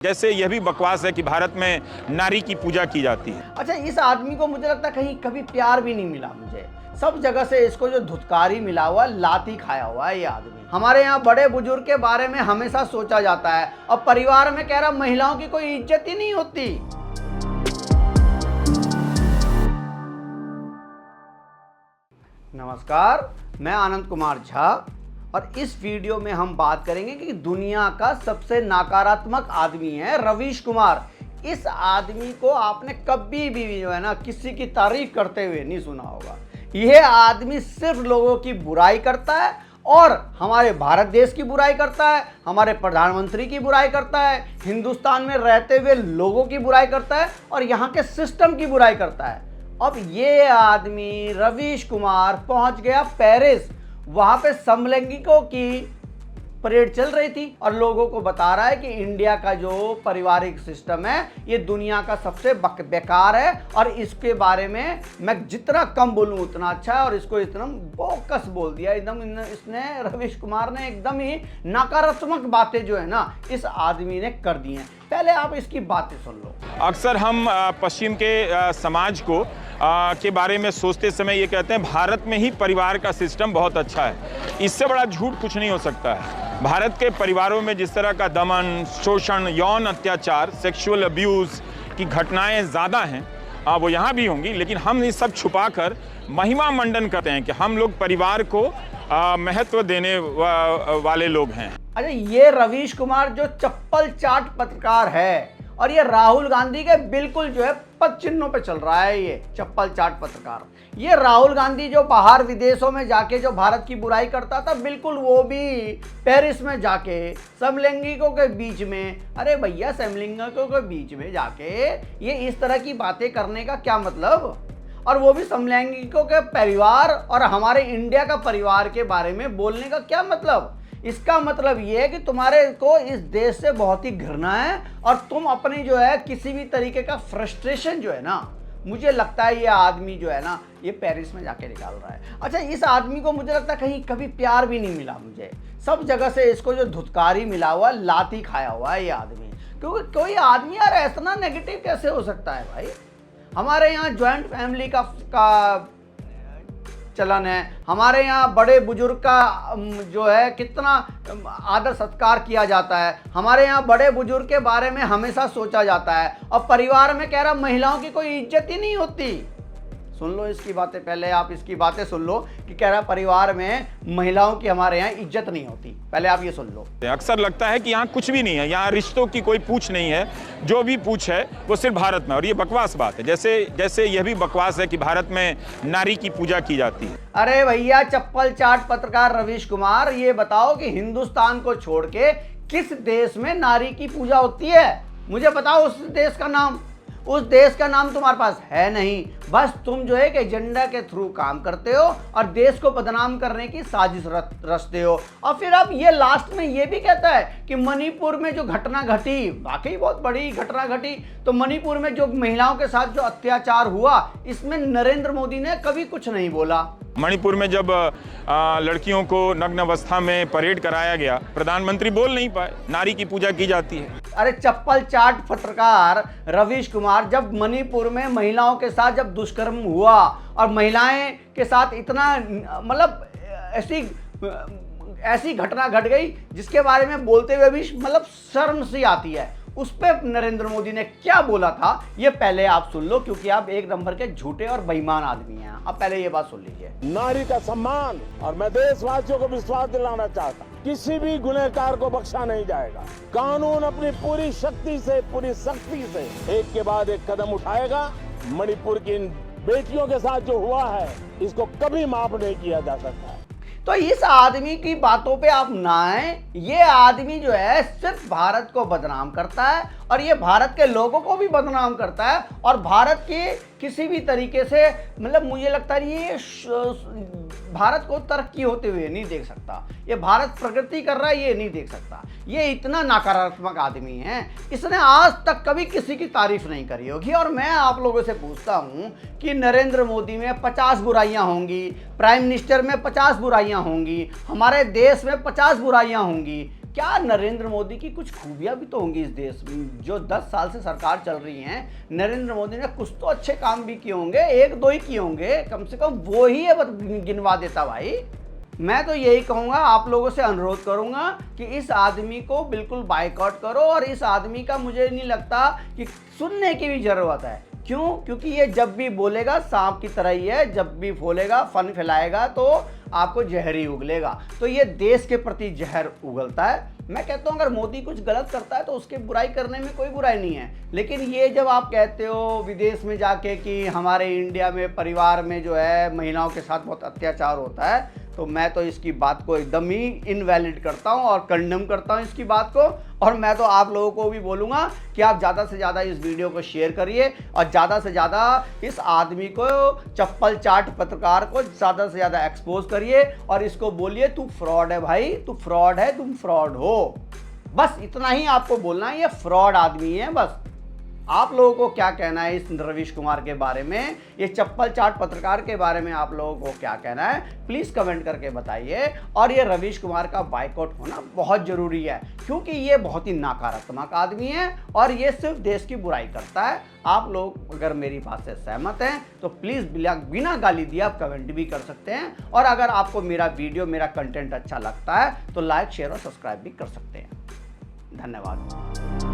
जैसे यह भी बकवास है कि भारत में नारी की पूजा की जाती है। अच्छा, इस आदमी को मुझे लगता है कहीं कभी प्यार भी नहीं मिला मुझे। सब जगह से इसको जो धुतकारी मिला हुआ, लाती खाया हुआ है ये आदमी। हमारे यहाँ बड़े बुजुर्ग के बारे में हमेशा सोचा जाता है और परिवार में कह रहा महिलाओं की कोई इज्जत ही नहीं होती। नमस्कार, मैं आनंद कुमार झा और इस वीडियो में हम बात करेंगे कि दुनिया का सबसे नकारात्मक आदमी है रवीश कुमार। इस आदमी को आपने कभी भी जो है ना किसी की तारीफ करते हुए नहीं सुना होगा। यह आदमी सिर्फ लोगों की बुराई करता है और हमारे भारत देश की बुराई करता है, हमारे प्रधानमंत्री की बुराई करता है, हिंदुस्तान में रहते हुए लोगों की बुराई करता है और यहाँ के सिस्टम की बुराई करता है। अब ये आदमी रवीश कुमार पहुंच गया पेरिस। वहां पे समलैंगिकों की परेड चल रही थी और लोगों को बता रहा है कि इंडिया का जो पारिवारिक सिस्टम है ये दुनिया का सबसे बेकार है और इसके बारे में मैं जितना कम बोलूं उतना अच्छा है। और इसको इतना बोकस बोल दिया एकदम। इसने रवीश कुमार ने एकदम ही नकारात्मक बातें जो है ना इस आदमी ने कर दी हैं। पहले आप इसकी बातें सुन लो। अक्सर हम पश्चिम के समाज को के बारे में सोचते समय ये कहते हैं भारत में ही परिवार का सिस्टम बहुत अच्छा है। इससे बड़ा झूठ कुछ नहीं हो सकता है। भारत के परिवारों में जिस तरह का दमन, शोषण, यौन अत्याचार, सेक्सुअल अब्यूज़ की घटनाएं ज़्यादा हैं, वो यहाँ भी होंगी, लेकिन हम ये सब छुपाकर महिमा मंडन करते हैं कि हम लोग परिवार को महत्व देने वाले लोग हैं। अच्छा, ये रवीश कुमार जो चप्पल चाट पत्रकार है और ये राहुल गांधी के बिल्कुल जो है पद चिन्हों पे चल रहा है। ये चप्पल चाट पत्रकार, ये राहुल गांधी जो बाहर विदेशों में जाके जो भारत की बुराई करता था, बिल्कुल वो भी पेरिस में जाके समलैंगिकों के बीच में, अरे भैया समलैंगिकों के बीच में जाके ये इस तरह की बातें करने का क्या मतलब? और वो भी समलैंगिकों के परिवार और हमारे इंडिया का परिवार के बारे में बोलने का क्या मतलब? इसका मतलब ये है कि तुम्हारे को इस देश से बहुत ही घृणा है और तुम अपनी जो है किसी भी तरीके का फ्रस्ट्रेशन जो है ना, मुझे लगता है ये आदमी जो है ना ये पेरिस में जाके निकाल रहा है। अच्छा, इस आदमी को मुझे लगता है कहीं कभी प्यार भी नहीं मिला मुझे। सब जगह से इसको जो धुतकारी मिला हुआ, लाती खाया हुआ है ये आदमी। क्योंकि कोई आदमी यार इतना नेगेटिव कैसे हो सकता है भाई? हमारे यहाँ ज्वाइंट फैमिली का चलन है, हमारे यहाँ बड़े बुजुर्ग का जो है कितना आदर सत्कार किया जाता है, हमारे यहाँ बड़े बुजुर्ग के बारे में हमेशा सोचा जाता है और परिवार में कह रहा महिलाओं की कोई इज्जत ही नहीं होती। सुन लो इसकी बातें, पहले आप इसकी बातें सुन लो कि कह रहा परिवार में महिलाओं की हमारे यहाँ इज्जत नहीं होती। पहले आप ये सुन लो। अक्सर लगता है कि यहाँ कुछ भी नहीं है, यहाँ रिश्तों की कोई पूछ नहीं है, जो भी पूछ है वो सिर्फ भारत में, और ये बकवास बात है। जैसे यह भी बकवास है कि भारत में नारी की पूजा की जाती है। अरे भैया चप्पल चाट पत्रकार रवीश कुमार, ये बताओ कि हिंदुस्तान को छोड़ के किस देश में नारी की पूजा होती है? मुझे बताओ उस देश का नाम। उस देश का नाम तुम्हारे पास है नहीं। बस तुम जो है कि एजेंडा के थ्रू काम करते हो और देश को बदनाम करने की साजिश रचते हो। और फिर अब ये लास्ट में ये भी कहता है कि मणिपुर में जो घटना घटी, वाकई बहुत बड़ी घटना घटी, तो मणिपुर में जो महिलाओं के साथ जो अत्याचार हुआ, इसमें नरेंद्र मोदी ने कभी कुछ नहीं बोला। मणिपुर में जब लड़कियों को नग्न अवस्था में परेड कराया गया, प्रधानमंत्री बोल नहीं पाए, नारी की पूजा की जाती है। अरे चप्पल चाट पत्रकार रवीश कुमार, जब मणिपुर में महिलाओं के साथ जब दुष्कर्म हुआ और महिलाएं के साथ इतना मतलब ऐसी घटना घट गई जिसके बारे में बोलते हुए भी मतलब शर्म सी आती है, उस पर नरेंद्र मोदी ने क्या बोला था ये पहले आप सुन लो, क्योंकि आप एक नंबर के झूठे और बेईमान आदमी हैं। अब पहले ये बात सुन लीजिए। नारी का सम्मान, और मैं देशवासियों को विश्वास दिलाना चाहता हूं, किसी भी गुनहगार को बख्शा नहीं जाएगा। कानून अपनी पूरी शक्ति से, पूरी सख्ती से एक के बाद एक कदम उठाएगा। मणिपुर की इन बेटियों के साथ जो हुआ है इसको कभी माफ नहीं किया जा सकता। तो इस आदमी की बातों पे आप ना आए। ये आदमी जो है सिर्फ भारत को बदनाम करता है और ये भारत के लोगों को भी बदनाम करता है और भारत के किसी भी तरीके से मतलब मुझे लगता है ये भारत को तरक्की होते हुए नहीं देख सकता, ये भारत प्रगति कर रहा है ये नहीं देख सकता। ये इतना नकारात्मक आदमी है, इसने आज तक कभी किसी की तारीफ नहीं करी होगी। और मैं आप लोगों से पूछता हूं कि नरेंद्र मोदी में 50 बुराइयां होंगी, प्राइम मिनिस्टर में 50 बुराइयां होंगी, हमारे देश में 50 बुराइयां होंगी, क्या नरेंद्र मोदी की कुछ खूबियां भी तो होंगी इस देश में। जो 10 साल से सरकार चल रही है, नरेंद्र मोदी ने कुछ तो अच्छे काम भी किए होंगे, एक दो ही किए होंगे, कम से कम वो ही है गिनवा देता भाई। मैं तो यही कहूँगा, आप लोगों से अनुरोध करूँगा कि इस आदमी को बिल्कुल बायकॉट करो। और इस आदमी का मुझे नहीं लगता कि सुनने की भी ज़रूरत है। क्यों? क्योंकि ये जब भी बोलेगा सांप की तरह ही है, जब भी बोलेगा फन फैलाएगा तो आपको जहर ही उगलेगा। तो ये देश के प्रति जहर उगलता है। मैं कहता हूँ अगर मोदी कुछ गलत करता है तो उसके बुराई करने में कोई बुराई नहीं है, लेकिन ये जब आप कहते हो विदेश में जाके कि हमारे इंडिया में परिवार में जो है महिलाओं के साथ बहुत अत्याचार होता है, तो मैं तो इसकी बात को एकदम ही इनवैलिड करता हूं और कंडेम करता हूं इसकी बात को। और मैं तो आप लोगों को भी बोलूंगा कि आप ज़्यादा से ज़्यादा इस वीडियो को शेयर करिए और ज़्यादा से ज़्यादा इस आदमी को, चप्पल चाट पत्रकार को ज़्यादा से ज़्यादा एक्सपोज करिए और इसको बोलिए तू फ्रॉड है भाई, तू फ्रॉड है, तुम फ्रॉड हो। बस इतना ही आपको बोलना है, ये फ्रॉड आदमी है। बस आप लोगों को क्या कहना है इस रवीश कुमार के बारे में, ये चप्पल चाट पत्रकार के बारे में आप लोगों को क्या कहना है, प्लीज़ कमेंट करके बताइए। और ये रवीश कुमार का बायकॉट होना बहुत ज़रूरी है, क्योंकि ये बहुत ही नकारात्मक आदमी है और ये सिर्फ देश की बुराई करता है। आप लोग अगर मेरी बात से सहमत हैं तो प्लीज़ बिना गाली दिए आप कमेंट भी कर सकते हैं। और अगर आपको मेरा वीडियो, मेरा कंटेंट अच्छा लगता है तो लाइक, शेयर और सब्सक्राइब भी कर सकते हैं। धन्यवाद।